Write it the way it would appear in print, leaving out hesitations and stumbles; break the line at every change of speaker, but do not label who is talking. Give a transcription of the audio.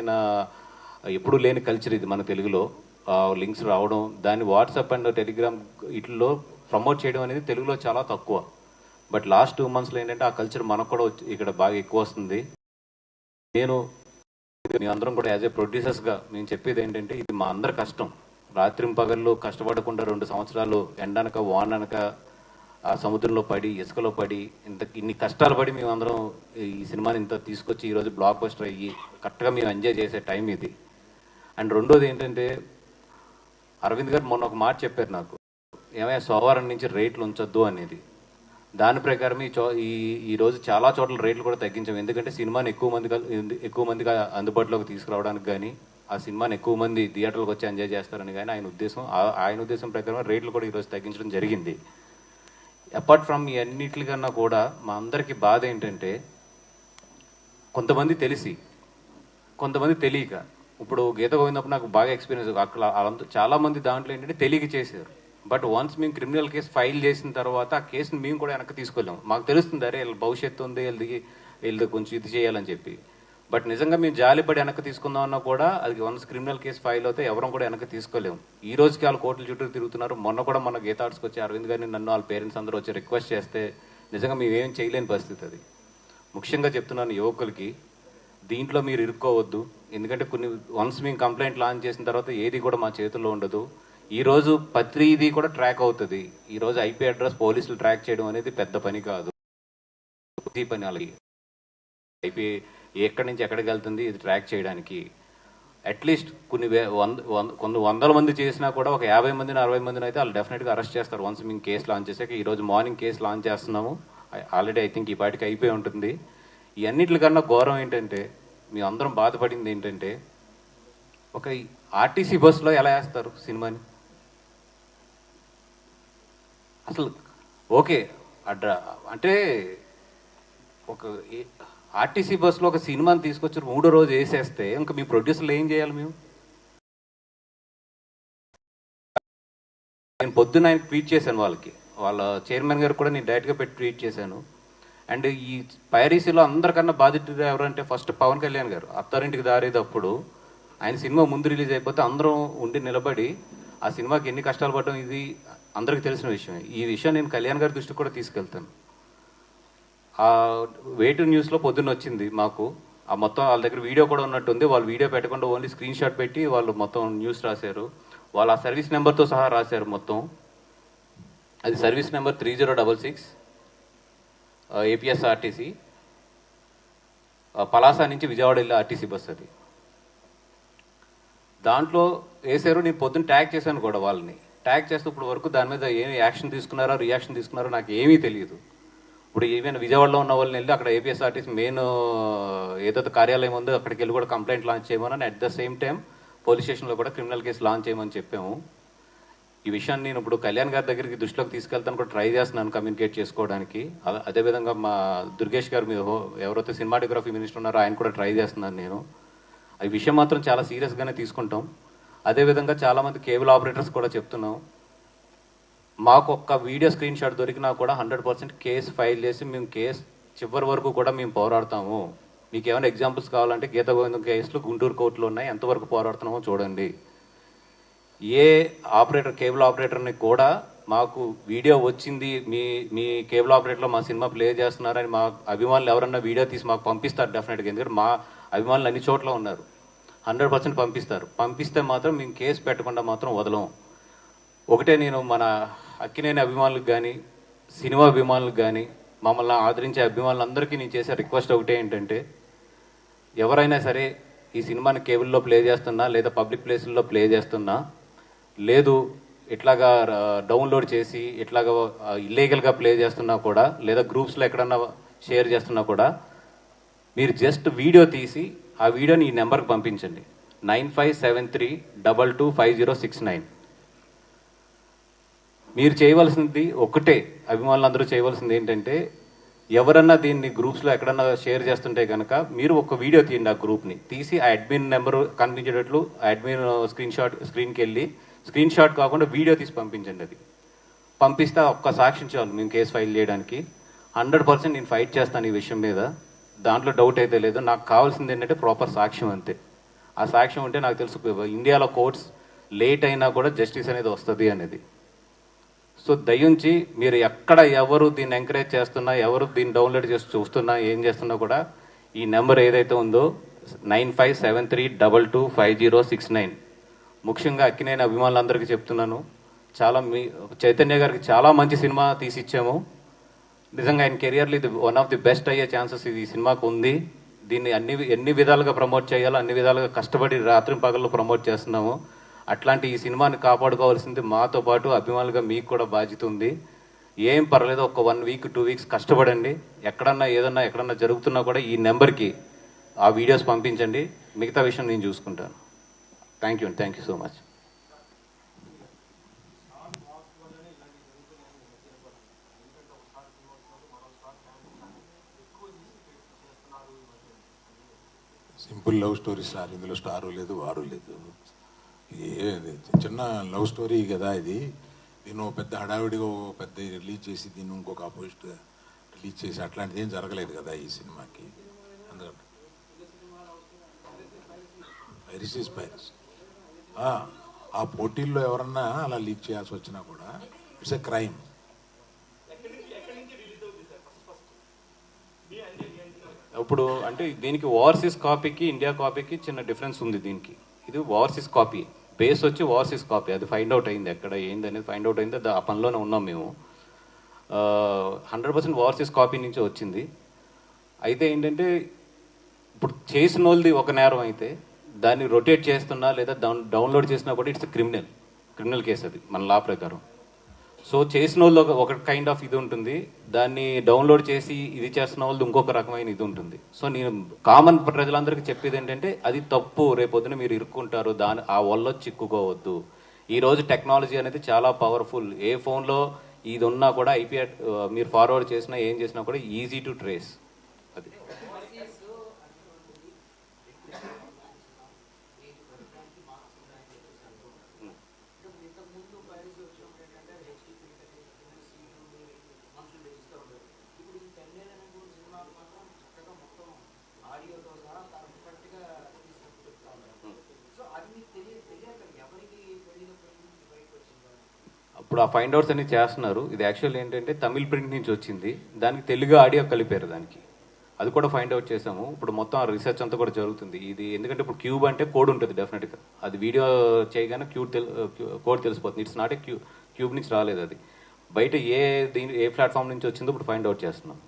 విధమైన ఎప్పుడూ లేని కల్చర్ ఇది మన తెలుగులో. లింక్స్ రావడం, దాన్ని వాట్సాప్ అండ్ టెలిగ్రామ్ వీటిల్లో ప్రమోట్ చేయడం అనేది తెలుగులో చాలా తక్కువ. బట్ లాస్ట్ 2 monthsలో ఏంటంటే ఆ కల్చర్ మనకు కూడా ఇక్కడ బాగా ఎక్కువ వస్తుంది. మీ అందరం కూడా యాజ్ ఏ ప్రొడ్యూసర్స్గా మేము చెప్పేది ఏంటంటే, ఇది మా అందరి కష్టం. రాత్రింపగళ్ళు కష్టపడకుండా 2 సంవత్సరాలు ఎండనక వాననక ఆ సముద్రంలో పడి ఇసుకలో పడి ఇన్ని కష్టాలు పడి మేమందరం ఈ సినిమాని ఇంత తీసుకొచ్చి ఈరోజు బ్లాక్ బస్టర్ అయ్యి కరెక్ట్గా మేము ఎంజాయ్ చేసే టైం ఇది. అండ్ రెండోది ఏంటంటే, అరవింద్ గారు మొన్న ఒక మాట చెప్పారు నాకు, ఏమైనా సోమవారం నుంచి రేట్లు ఉంచొద్దు అనేది. దాని ప్రకారం ఈరోజు చాలా చోట్ల రేట్లు కూడా తగ్గించాం. ఎందుకంటే సినిమాని ఎక్కువ మందిగా అందుబాటులోకి తీసుకురావడానికి కానీ, ఆ సినిమాని ఎక్కువ మంది థియేటర్లకు వచ్చి ఎంజాయ్ చేస్తారని కానీ ఆయన ఉద్దేశం ప్రకారం రేట్లు కూడా ఈరోజు తగ్గించడం జరిగింది. అపార్ట్ ఫ్రమ్ ఈ అన్నిటికన్నా కూడా మా అందరికీ బాధ ఏంటంటే, కొంతమంది తెలిసి కొంతమంది తెలియక. ఇప్పుడు గీత గోవిందప్పుడు నాకు బాగా ఎక్స్పీరియన్స్, అక్కడ చాలామంది దాంట్లో ఏంటంటే తెలియక చేశారు. బట్ వన్స్ మేము క్రిమినల్ కేసు ఫైల్ చేసిన తర్వాత ఆ కేసుని మేము కూడా వెనక్కి తీసుకెళ్ళాం. మాకు తెలుస్తుంది, అరే వీళ్ళ భవిష్యత్తు ఉంది, వీళ్ళది కొంచెం ఇది చేయాలని చెప్పి. బట్ నిజంగా మేము జాలిపడి వెనక్కి తీసుకుందామన్నా కూడా అది వన్స్ క్రిమినల్ కేసు ఫైల్ అవుతే ఎవరం కూడా వెనక్కి తీసుకోలేము. ఈ రోజుకి వాళ్ళు కోర్టుల చుట్టూ తిరుగుతున్నారు. మొన్న కూడా మన గీత ఆర్ట్స్కి వచ్చి అరవింద్ గారిని నన్ను వాళ్ళ పేరెంట్స్ అందరూ వచ్చి రిక్వెస్ట్ చేస్తే నిజంగా మేమేం చేయలేని పరిస్థితి అది. ముఖ్యంగా చెప్తున్నాను యువకులకి, దీంట్లో మీరు ఇరుక్కోవద్దు. ఎందుకంటే వన్స్ మేము కంప్లైంట్ లాంచ్ చేసిన తర్వాత ఏది కూడా మా చేతుల్లో ఉండదు. ఈరోజు ప్రతిదీ కూడా ట్రాక్ అవుతుంది. ఈరోజు ఐపీ అడ్రస్ పోలీసులు ట్రాక్ చేయడం అనేది పెద్ద పని కాదు, ఈ పని. అలాగే ఐపీ ఎక్కడి నుంచి ఎక్కడికి వెళ్తుంది ఇది ట్రాక్ చేయడానికి అట్లీస్ట్ కొన్ని వందల మంది చేసినా కూడా ఒక 50 మందిని 60 మందిని అయితే వాళ్ళు డెఫినెట్గా అరెస్ట్ చేస్తారు వన్స్ మేము కేసు లాంచ్ చేసాక. ఈరోజు మార్నింగ్ కేసు లాంచ్ చేస్తున్నాము. ఆల్రెడీ ఐ థింక్ ఈ పాటికి అయిపోయి ఉంటుంది. ఈ అన్నిటికన్నా ఘోరం ఏంటంటే, మేము అందరం బాధపడింది ఏంటంటే, ఒక ఆర్టీసీ బస్సులో ఎలా వేస్తారు సినిమాని? అసలు ఓకే అంటే ఒక ఆర్టీసీ బస్సులో ఒక సినిమాని తీసుకొచ్చి 3వ రోజు వేసేస్తే ఇంకా మీ ప్రొడ్యూసర్లు ఏం చేయాలి? నేను పొద్దున్న ఆయన ట్వీట్ చేశాను వాళ్ళ చైర్మన్ గారు కూడా నేను డైరెక్ట్గా పెట్టి ట్వీట్ చేశాను. అండ్ ఈ పైరసీలో అందరికన్నా బాధితుడు ఎవరంటే ఫస్ట్ పవన్ కళ్యాణ్ గారు. అత్తారింటికి దారేటప్పుడు ఆయన సినిమా ముందు రిలీజ్ అయిపోతే అందరం ఉండి నిలబడి ఆ సినిమాకి ఎన్ని కష్టాలు పడడం ఇది అందరికీ తెలిసిన విషయమే. ఈ విషయం నేను కళ్యాణ్ గారి దృష్టికి కూడా తీసుకెళ్తాను. ఆ వేటు న్యూస్లో పొద్దున్న వచ్చింది మాకు. ఆ మొత్తం వాళ్ళ దగ్గర వీడియో కూడా ఉన్నట్టుంది. వాళ్ళు వీడియో పెట్టకుండా ఓన్లీ స్క్రీన్ షాట్ పెట్టి వాళ్ళు మొత్తం న్యూస్ రాశారు. వాళ్ళు ఆ సర్వీస్ నెంబర్తో సహా రాశారు మొత్తం. అది సర్వీస్ నెంబర్ 3066 APSRTC పలాస నుంచి విజయవాడ వెళ్ళే ఆర్టీసీ బస్ అది. దాంట్లో వేసారు. నేను పొద్దున్న ట్యాగ్ చేశాను కూడా వాళ్ళని. ట్యాగ్ చేస్తే ఇప్పుడు వరకు దాని మీద ఏమి యాక్షన్ తీసుకున్నారో రియాక్షన్ తీసుకున్నారో నాకు ఏమీ తెలియదు. ఇప్పుడు ఏమైనా విజయవాడలో ఉన్న వాళ్ళని వెళ్ళి అక్కడ APSRTC మెయిన్ ఏదైతే కార్యాలయం ఉందో అక్కడికి వెళ్ళి కూడా కంప్లైంట్ లాంచ్ చేయమని, at the same time police స్టేషన్లో కూడా క్రిమినల్ కేసు లాంచ్ చేయమని చెప్పాము. ఈ విషయాన్ని నేను ఇప్పుడు కళ్యాణ్ గారి దగ్గరికి దృష్టిలోకి తీసుకెళ్తాను కూడా ట్రై చేస్తున్నాను కమ్యూనికేట్ చేసుకోవడానికి. అదేవిధంగా మా దుర్గేష్ గారు ఎవరైతే సినిమాటోగ్రఫీ మినిస్టర్ ఉన్నారో ఆయన కూడా ట్రై చేస్తున్నాను నేను. ఈ విషయం మాత్రం చాలా సీరియస్గానే తీసుకుంటాం. అదేవిధంగా చాలామంది కేబుల్ ఆపరేటర్స్ కూడా చెప్తున్నాం, మాకు ఒక్క వీడియో స్క్రీన్ షాట్ దొరికినా కూడా 100% కేసు ఫైల్ చేసి మేము కేసు చివరి వరకు కూడా మేము పోరాడతాము. మీకు ఏమైనా ఎగ్జాంపుల్స్ కావాలంటే గీత గోవిందం కేసులు గుంటూరు కోర్టులో ఉన్నాయి, ఎంతవరకు పోరాడుతున్నామో చూడండి. ఏ ఆపరేటర్ కేబుల్ ఆపరేటర్ని కూడా మాకు వీడియో వచ్చింది, మీ కేబుల్ ఆపరేటర్లో మా సినిమా ప్లే చేస్తున్నారని మా అభిమానులు ఎవరన్నా వీడియో తీసి మాకు పంపిస్తారు డెఫినెట్గా. ఎందుకంటే మా అభిమానులు అన్ని చోట్ల ఉన్నారు, 100% పంపిస్తారు. పంపిస్తే మాత్రం మేము కేసు పెట్టకుండా మాత్రం వదలం. ఒకటే నేను మన అక్కినేని అభిమానులకు కానీ సినిమా అభిమానులకు కానీ మమ్మల్ని ఆదరించే అభిమానులందరికీ నేను చేసే రిక్వెస్ట్ ఒకటే ఏంటంటే, ఎవరైనా సరే ఈ సినిమాని కేబుల్లో ప్లే చేస్తున్నా లేదా పబ్లిక్ ప్లేసుల్లో ప్లే చేస్తున్నా, లేదు ఇట్లాగా డౌన్లోడ్ చేసి ఇట్లాగా ఇల్లీగల్గా ప్లే చేస్తున్నా కూడా, లేదా గ్రూప్స్లో ఎక్కడన్నా షేర్ చేస్తున్నా కూడా, మీరు జస్ట్ వీడియో తీసి ఆ వీడియోని ఈ నెంబర్కి పంపించండి, 9573225069. మీరు చేయవలసింది ఒకటే, అభిమానులందరూ చేయవలసింది ఏంటంటే, ఎవరన్నా దీన్ని గ్రూప్స్లో ఎక్కడన్నా షేర్ చేస్తుంటే కనుక మీరు ఒక వీడియో తీయండి. ఆ గ్రూప్ని తీసి ఆ అడ్మిన్ నెంబరు కనిపించేటట్లు అడ్మిన్ స్క్రీన్కి వెళ్ళి స్క్రీన్ షాట్ కాకుండా వీడియో తీసి పంపించండి. అది పంపిస్తే ఒక్క సాక్ష్యం చాలు మేము కేసు ఫైల్ చేయడానికి. 100% నేను ఫైట్ చేస్తాను ఈ విషయం మీద, దాంట్లో డౌట్ అయితే లేదు. నాకు కావాల్సింది ఏంటంటే ప్రాపర్ సాక్ష్యం అంతే. ఆ సాక్ష్యం ఉంటే నాకు తెలుసు ఇండియాలో కోర్ట్స్ లేట్ అయినా కూడా జస్టిస్ అనేది వస్తుంది అనేది. సో దయించి మీరు ఎక్కడ ఎవరు దీన్ని ఎంకరేజ్ చేస్తున్నా, ఎవరు దీన్ని డౌన్లోడ్ చేసి చూస్తున్నా, ఏం చేస్తున్నా కూడా ఈ నెంబర్ ఏదైతే ఉందో 9573225069 ముఖ్యంగా అక్కినేని అభిమానులందరికీ చెప్తున్నాను. చాలా చైతన్య గారికి చాలా మంచి సినిమా తీసిచ్చాము. నిజంగా ఆయన కెరియర్లో ఇది వన్ ఆఫ్ ది బెస్ట్ అయ్యే ఛాన్సెస్ ఈ సినిమాకు ఉంది. దీన్ని ఎన్ని విధాలుగా ప్రమోట్ చేయాలో అన్ని విధాలుగా కష్టపడి రాత్రి పగళ్ళు ప్రమోట్ చేస్తున్నాము. అట్లాంటి ఈ సినిమాని కాపాడుకోవాల్సింది మాతో పాటు అభిమానులుగా మీకు కూడా బాధ్యత ఉంది. ఏం పర్లేదు, ఒక 1 వీక్ 2 వీక్స్ కష్టపడండి. ఎక్కడన్నా జరుగుతున్నా కూడా ఈ నెంబర్కి ఆ వీడియోస్ పంపించండి. మిగతా విషయం నేను చూసుకుంటాను. Thank you so much.
Simple love story sir. ఇందులో స్టారు లేదు, వారు లేదు. చిన్న లవ్ స్టోరీ కదా ఇది. దీన్ని పెద్ద హడావిడిగా పెద్ద రిలీజ్ చేసి దీన్ని ఇంకొక ఆపోజిట్ రిలీజ్ చేసి అట్లాంటిది ఏం జరగలేదు కదా ఈ సినిమాకి. అందుకంటే పైరసీ ఇస్ పైరసీ. ఆ పోటీల్లో ఎవరన్నా అలా లీక్ చేయాల్సి వచ్చినా కూడా ఇట్స్ ఎ క్రైమ్.
ఇప్పుడు అంటే దీనికి ఓవర్సీస్ కాపీకి ఇండియా కాపీకి చిన్న డిఫరెన్స్ ఉంది. దీనికి ఇది ఓవర్సీస్ కాపీ, బేస్ వచ్చి ఓవర్సీస్ కాపీ. అది ఫైండ్ అవుట్ అయింది, ఎక్కడ ఏంది అనేది ఫైండ్ అవుట్ అయింది. ఆ పనిలోనే ఉన్నాం మేము. 100% ఓవర్సీస్ కాపీ నుంచి వచ్చింది. అయితే ఏంటంటే ఇప్పుడు చేసిన వాళ్ళది ఒక నేరం అయితే దాన్ని రొటేట్ చేస్తున్నా లేదా డౌన్లోడ్ చేసినా కూడా ఇట్స్ క్రిమినల్ కేసు అది మన లా ప్రకారం. సో చేసిన వాళ్ళు ఒక కైండ్ ఆఫ్ ఇది ఉంటుంది, దాన్ని డౌన్లోడ్ చేసి ఇది చేస్తున్న వాళ్ళు ఇంకొక రకమైన ఇది ఉంటుంది. సో నేను కామన్ ప్రజలందరికీ చెప్పేది ఏంటంటే అది తప్పు. రేపొద్దున మీరు ఇరుక్కుంటారు, ఆ వల్ల చిక్కుకోవద్దు. ఈరోజు టెక్నాలజీ అనేది చాలా పవర్ఫుల్. ఏ ఫోన్లో ఇది ఉన్నా కూడా ఐపీ మీరు ఫార్వర్డ్ చేసినా ఏం చేసినా కూడా ఈజీ టు ట్రేస్. అది ఇప్పుడు ఆ ఫైండ్ అవుట్స్ అన్ని చేస్తున్నారు. ఇది యాక్చువల్ ఏంటంటే తమిళ్ ప్రింట్ నుంచి వచ్చింది, దానికి తెలుగు ఆడియో కలిపారు దానికి. అది కూడా ఫైండ్ అవుట్ చేసాము. ఇప్పుడు మొత్తం ఆ రీసెర్చ్ అంతా కూడా జరుగుతుంది. ఇది ఎందుకంటే ఇప్పుడు క్యూబ్ అంటే కోడ్ ఉంటుంది డెఫినెట్గా. అది వీడియో చేయగానే కోడ్ తెలిసిపోతుంది. ఇట్స్ నాట్ ఏ క్యూబ్ నుంచి రాలేదు. అది బయట ఏ ప్లాట్ఫామ్ నుంచి వచ్చిందో ఇప్పుడు ఫైండ్ అవుట్ చేస్తున్నాం.